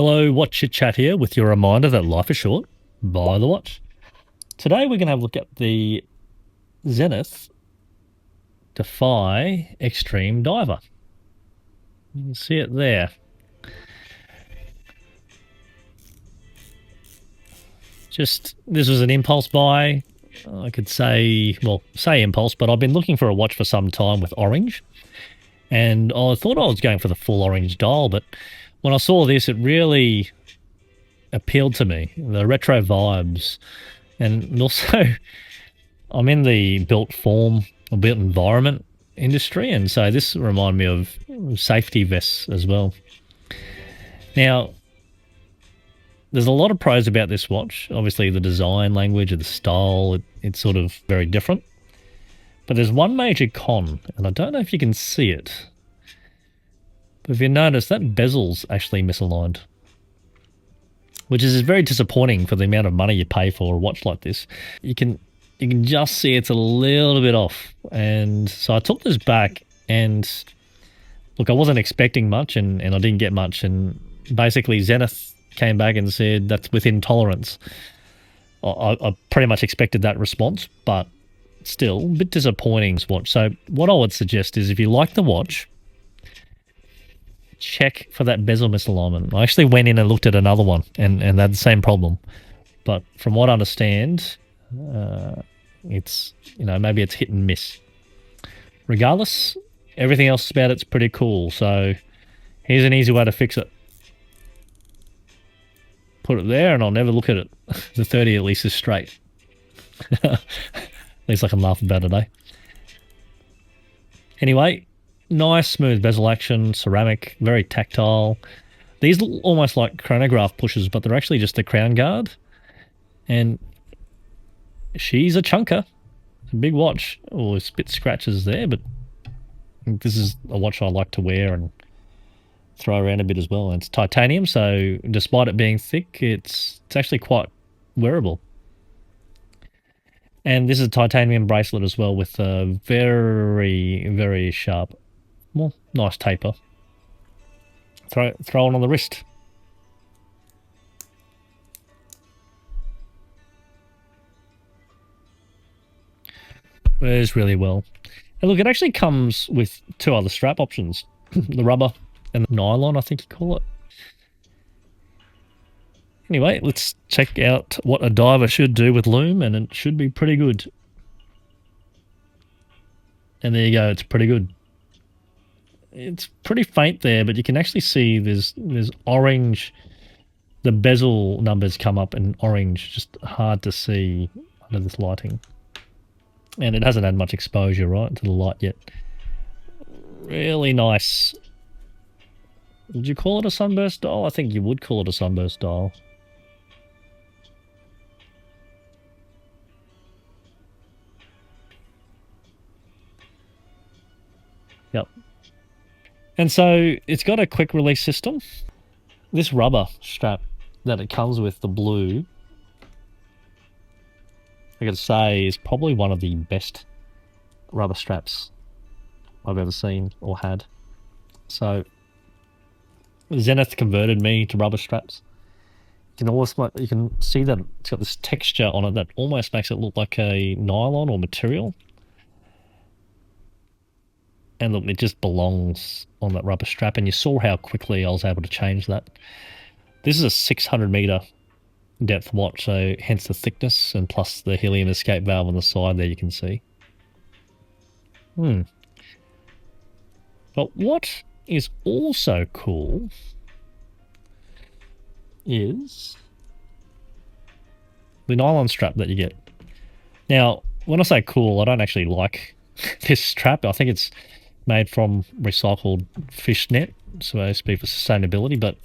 Hello, Watch Chit Chat here with your reminder that life is short. Buy the watch. Today we're going to have a look at the Zenith Defy Extreme Diver. You can see it there. This was an impulse buy. I could say impulse, but I've been looking for a watch for some time with orange. And I thought I was going for the full orange dial, but when I saw this, it really appealed to me. The retro vibes. And also, I'm in the built form or built environment industry, and so this reminded me of safety vests as well. Now, there's a lot of pros about this watch. Obviously, the design language and the style, it's sort of very different. But there's one major con, and I don't know if you can see it. But if you notice, that bezel's actually misaligned, which is very disappointing for the amount of money you pay for a watch like this. You can just see it's a little bit off. And so I took this back, and look, I wasn't expecting much, and I didn't get much. And basically Zenith came back and said that's within tolerance. I pretty much expected that response, but still a bit disappointing watch. So what I would suggest is if you like the watch, check for that bezel misalignment. I actually went in and looked at another one and had the same problem. But from what I understand, it's, maybe it's hit and miss. Regardless, everything else about it's pretty cool. So here's an easy way to fix it. Put it there and I'll never look at it. The 30 at least is straight. At least I can laugh about it, eh? Anyway, nice smooth bezel action, ceramic, very tactile. These look almost like chronograph pushes, but they're actually just the crown guard. And she's a chunker. It's a big watch. Oh, it's a bit scratches there, but this is a watch I like to wear and throw around a bit as well. And it's titanium, so despite it being thick, it's actually quite wearable. And this is a titanium bracelet as well with a very, very sharp, nice taper. Throw it on the wrist. Wears really well. And look, it actually comes with two other strap options. The rubber and the nylon, I think you call it. Anyway, let's check out what a diver should do with loom, and it should be pretty good. And there you go, it's pretty good. It's pretty faint there, but you can actually see there's orange. The bezel numbers come up in orange, just hard to see under this lighting. And it hasn't had much exposure, right, to the light yet. Really nice. Would you call it a sunburst dial? I think you would call it a sunburst dial. Yep. And so it's got a quick release system. This rubber strap that it comes with, the blue, I gotta say, is probably one of the best rubber straps I've ever seen or had. So Zenith converted me to rubber straps. You can see that it's got this texture on it that almost makes it look like a nylon or material. And look, it just belongs on that rubber strap, and you saw how quickly I was able to change that. This is a 600 meter depth watch, so hence the thickness, and plus the helium escape valve on the side there you can see. But what is also cool is the nylon strap that you get. Now, when I say cool, I don't actually like this strap. I think it's made from recycled fish net, supposed to be for sustainability, but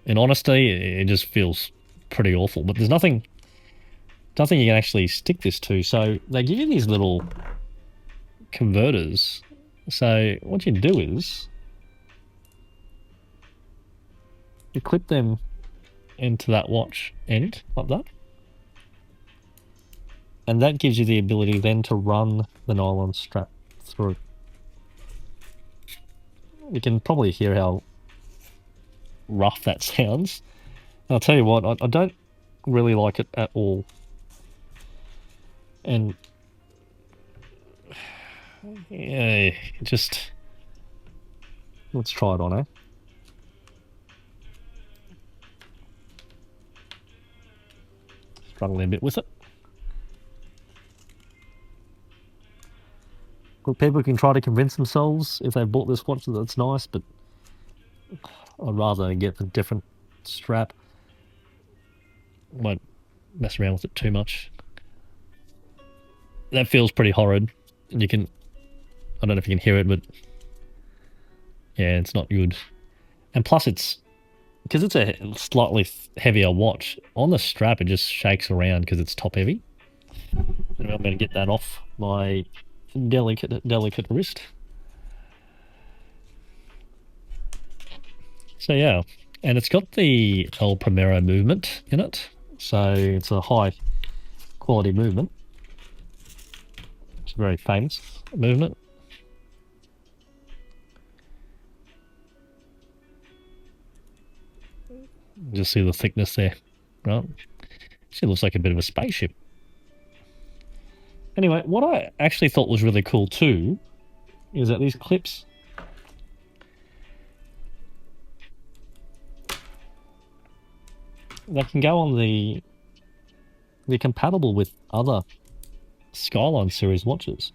in honesty, it just feels pretty awful. But there's nothing you can actually stick this to. So they give you these little converters. So what you do is you clip them into that watch end like that. And that gives you the ability then to run the nylon strap through. You can probably hear how rough that sounds. And I'll tell you what, I don't really like it at all. And yeah, just let's try it on, eh? Struggling a bit with it. Look, people can try to convince themselves if they've bought this watch that it's nice, but I'd rather get a different strap. Won't mess around with it too much. That feels pretty horrid. You can, I don't know if you can hear it, but yeah, it's not good. And plus it's, because it's a slightly heavier watch, on the strap it just shakes around because it's top heavy. And I'm going to get that off my delicate wrist. So yeah, and it's got the El Primero movement in it, so it's a high quality movement. It's a very famous movement. Just see the thickness there, right? She looks like a bit of a spaceship. Anyway, what I actually thought was really cool too is that these clips, they can go on they're compatible with other Skyline series watches.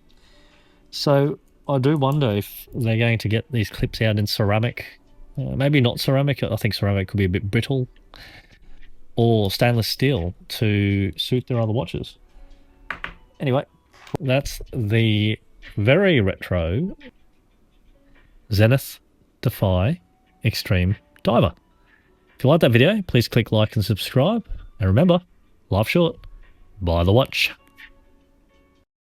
So I do wonder if they're going to get these clips out in ceramic. Maybe not ceramic, I think ceramic could be a bit brittle. Or stainless steel to suit their other watches. Anyway, that's the very retro Zenith Defy Extreme Diver. If you like that video, please click like and subscribe. And remember, life's short, buy the watch.